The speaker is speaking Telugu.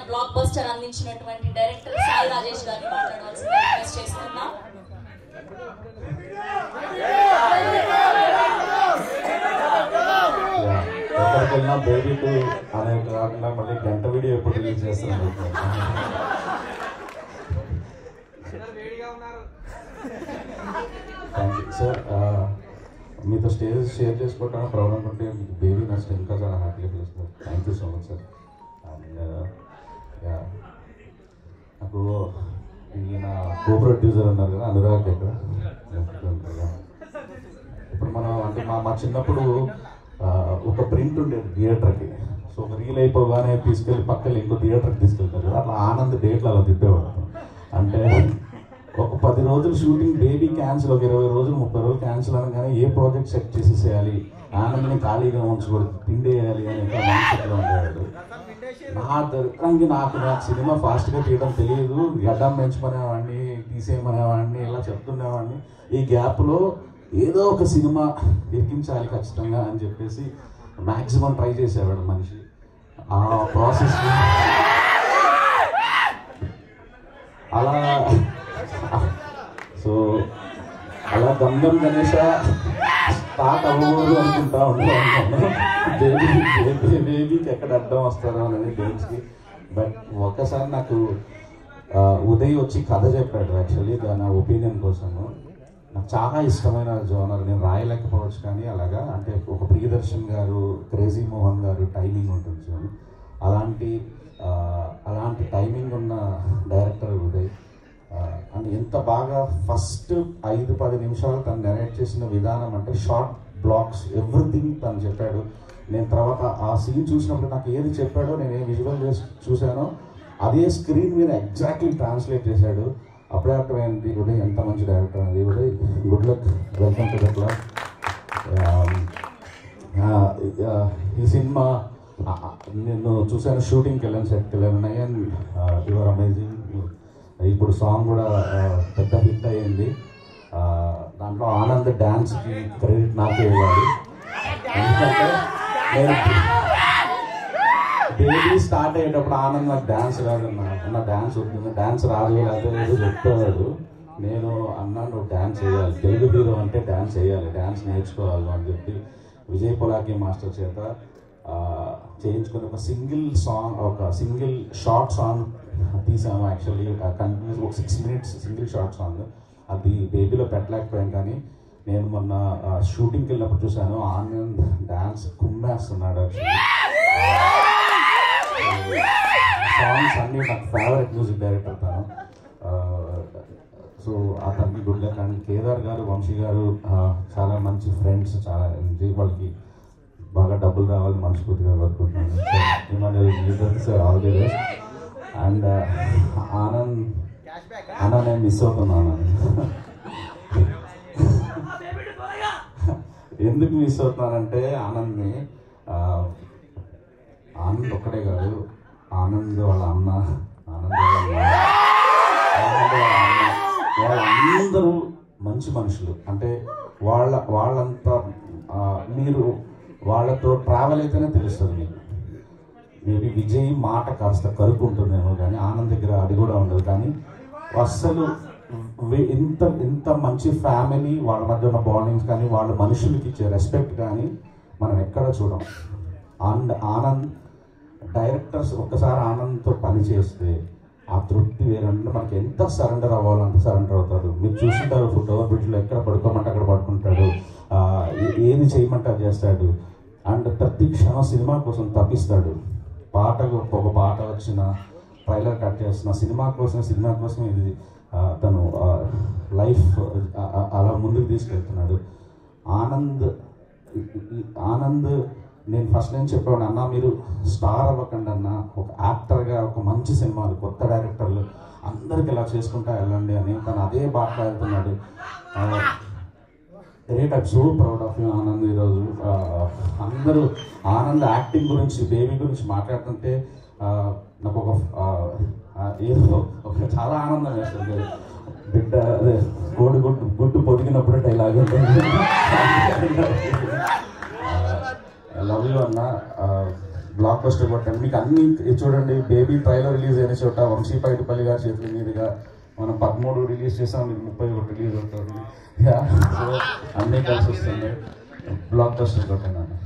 బ్లాక్ బస్టర్ అందించినటువంటి డైరెక్టర్ సాయి రాజేష్ గారిని మాట్లాడవలసిందిగా రిక్వెస్ట్ చేస్తున్నాం. ఎక్కడికెళ్ళినా బేబీ టూ అనే కాకుండా మళ్ళీ గంట వీడియో ఎప్పుడు రిలీజ్ చేస్తున్నాను. Thank you sir. మీతో స్టేజ్ షేర్ చేసుకోవడానికి ప్రౌడ్ అనుకుంటే మీకు బేబీ నచ్చి ఇంకా చాలా హ్యాపీగా ఫీల్ అవుతుంది. Thank you so much sir. And నాకు ఈయన కో ప్రొడ్యూసర్ అన్నారు కదా అనురాగ్ ఎక్కడ ఇప్పుడు మనం అంటే మా చిన్నప్పుడు ఒక ప్రింట్ ఉండేది థియేటర్కి. సో ఒక రీల్ అయిపోగానే తీసుకెళ్ళి పక్కన ఇంకో థియేటర్కి తీసుకెళ్తారు. అట్లా ఆనంద్ డేట్లు అలా తిప్పేవాడు. అంటే ఒక 10 రోజులు షూటింగ్ బేబీ క్యాన్సిల్, ఒక 20 రోజులు 30 రోజులు క్యాన్సిల్ అనగానే ఏ ప్రాజెక్ట్ సెట్ చేసేసేయాలి, ఆనంద్ని ఖాళీగా ఉంచకూడదు, పిండేయాలి అని ఇంకా మైండ్సెట్లో ఉండేవాడు. నాకు సినిమా ఫాస్ట్గా తీయడం తెలియదు, గడ్డం పెంచుకునేవాడిని, తీసేయమనేవాడిని, ఇలా చెప్తుండేవాడిని. ఈ గ్యాప్లో ఏదో ఒక సినిమా ఎక్కించాలి ఖచ్చితంగా అని చెప్పేసి మ్యాక్సిమం ట్రై చేసేవాడు మనిషి. ఆ ప్రాసెస్ అలా సో అలా గంగం గణేష స్టార్ట్ అవ్వకూడదు అనుకుంటా ఉంటాను. బేబీకి ఎక్కడ అడ్డం వస్తారో అనేది డేట్స్కి. బట్ ఒక్కసారి నాకు ఉదయ్ వచ్చి కథ చెప్పాడు. యాక్చువల్లీ నా ఒపీనియన్ కోసము. నాకు చాలా ఇష్టమైన జోనర్, నేను రాయలేకపోవచ్చు కానీ అలాగా అంటే ఒక ప్రియదర్శన్ గారు, క్రేజీ మోహన్ గారు టైమింగ్ ఉంటుంది చూడండి, అలాంటి టైమింగ్ ఉన్న డైరెక్టర్ ఉదయ్. అండ్ ఎంత బాగా ఫస్ట్ 5-10 నిమిషాలు తను నెరేట్ చేసిన విధానం అంటే షార్ట్ బ్లాక్స్ ఎవ్రీథింగ్ తను చెప్పాడు. నేను తర్వాత ఆ సీన్ చూసినప్పుడు నాకు ఏది చెప్పాడో, నేను ఏ విజువల్ చేసి చూశానో అదే స్క్రీన్ మీద ఎగ్జాక్ట్లీ ట్రాన్స్లేట్ చేశాడు. అప్పుడే అర్థమైంది ఉదయ్ ఎంత మంచి డైరెక్టర్ అనేది. Uday good luck, welcome to the club. ఈ సినిమా నేను చూశాను, షూటింగ్కి వెళ్ళాను, సెట్కి వెళ్ళాను. And your amazing. ఇప్పుడు సాంగ్ కూడా పెద్ద హిట్ అయ్యింది. దాంట్లో ఆనంద్ డ్యాన్స్కి క్రెడిట్ నాకే ఇవ్వాలి. ఎందుకంటే నేను బేబీ స్టార్ట్ అయ్యేటప్పుడు ఆనంద్ నాకు డ్యాన్స్ రాదు, నా డ్యాన్స్ వస్తుంది, డ్యాన్స్ రాదు అదే చెప్పేవాడు. నేను అన్నా నువ్వు డ్యాన్స్ వేయాలి, తెలుగు హీరో అంటే డ్యాన్స్ వేయాలి, డ్యాన్స్ నేర్చుకోవాలి అని చెప్పి విజయ్ పొలాకి మాస్టర్ చేత చేయించుకుని ఒక సింగిల్ షార్ట్ సాంగ్ తీసాము. యాక్చువల్లీ కంటిన్యూస్ ఒక 6 minutes సింగిల్ షార్ట్ సాంగ్. అది బేబీలో పెట్టలేకపోయాం. కానీ నేను మొన్న షూటింగ్కి వెళ్ళినప్పుడు చూశాను, ఆనంద్ డ్యాన్స్ కుమ్మేస్తున్నాడు. సాంగ్స్ అన్నీ నాకు ఫేవరెట్ మ్యూజిక్ డైరెక్టర్ తను. సో అతనికి గుడ్ లక్. అండ్ కేదార్ గారు, వంశీ గారు చాలా మంచి ఫ్రెండ్స్, చాలా వాళ్ళకి బాగా డబ్బులు రావాలని మనస్ఫూర్తిగా కోరుకుంటున్నాను. Sir all the best. And Anand నేను మిస్ అవుతున్నాను. ఎందుకు మిస్ అవుతున్నానంటే ఆనంద్ ఒక్కటే కాదు, ఆనంద్ వాళ్ళ అమ్మ, వాళ్ళందరూ మంచి మనుషులు. అంటే వాళ్ళంతా మీరు వాళ్ళతో ట్రావెల్ అయితేనే తెలుస్తుంది మీకు. మేబీ విజయ్ మాట కాస్త కరుపు ఉంటుందేమో కానీ ఆనంద్ దగ్గర అది కూడా ఉండదు. కానీ అస్సలు ఇంత మంచి ఫ్యామిలీ, వాళ్ళ మధ్య ఉన్న బాండింగ్స్ కానీ, వాళ్ళ మనుషులకి ఇచ్చే రెస్పెక్ట్ కానీ మనం ఎక్కడ చూడం. అండ్ ఆనంద్ డైరెక్టర్స్ ఒక్కసారి ఆనంద్తో పని చేస్తే ఆ తృప్తి వేరంటే మనకి ఎంత సరెండర్ అవ్వాలంటే సరెండర్ అవుతారు. మీరు చూస్తుంటారు ఫుడ్ ఓవర్ బ్రిడ్జ్లో ఎక్కడ పడుకోమంటే అక్కడ పడుకుంటాడు, ఏది చేయమంటే అది చేస్తాడు. అండ్ ప్రతి క్షణం సినిమా కోసం తప్పిస్తాడు. ఒక పాట వచ్చిన ట్రైలర్ కట్ చేస్తున్న సినిమా కోసం ఇది తను లైఫ్ అలా ముందుకు తీసుకెళ్తున్నాడు. ఆనంద్ నేను ఫస్ట్ నుంచి చెప్పాను, అన్న మీరు స్టార్ అవ్వకండి అన్న, ఒక యాక్టర్గా ఒక మంచి సినిమాలు, కొత్త డైరెక్టర్లు అందరికి ఇలా చేసుకుంటా వెళ్ళండి అని తను అదే బాటలో వెళ్తున్నాడు. Great, I'm so proud of you Anand. ఈరోజు అందరూ ఆనంద్ యాక్టింగ్ గురించి, బేబీ గురించి మాట్లాడుతుంటే నాకు ఏదో చాలా ఆనందం వేస్తుంది. బిడ్డ అదే గుడ్డు పొదిగినప్పుడు డైలాగ్ ఉంటుంది. లవ్ యూ అన్న. బ్లాక్ బస్టర్ కొట్టండి. మీకు అన్ని చూడండి, బేబీ ట్రైలర్ రిలీజ్ అయిన చోట వంశీ పైడిపల్లి గారి చేతుల మీదుగా మనం 13 రిలీజ్ చేసాం, మీకు 31 రిలీజ్ అవుతుంది. సో అన్నీ కలిసి వస్తుంది. బ్లాక్ బస్టర్ కొట్టండి.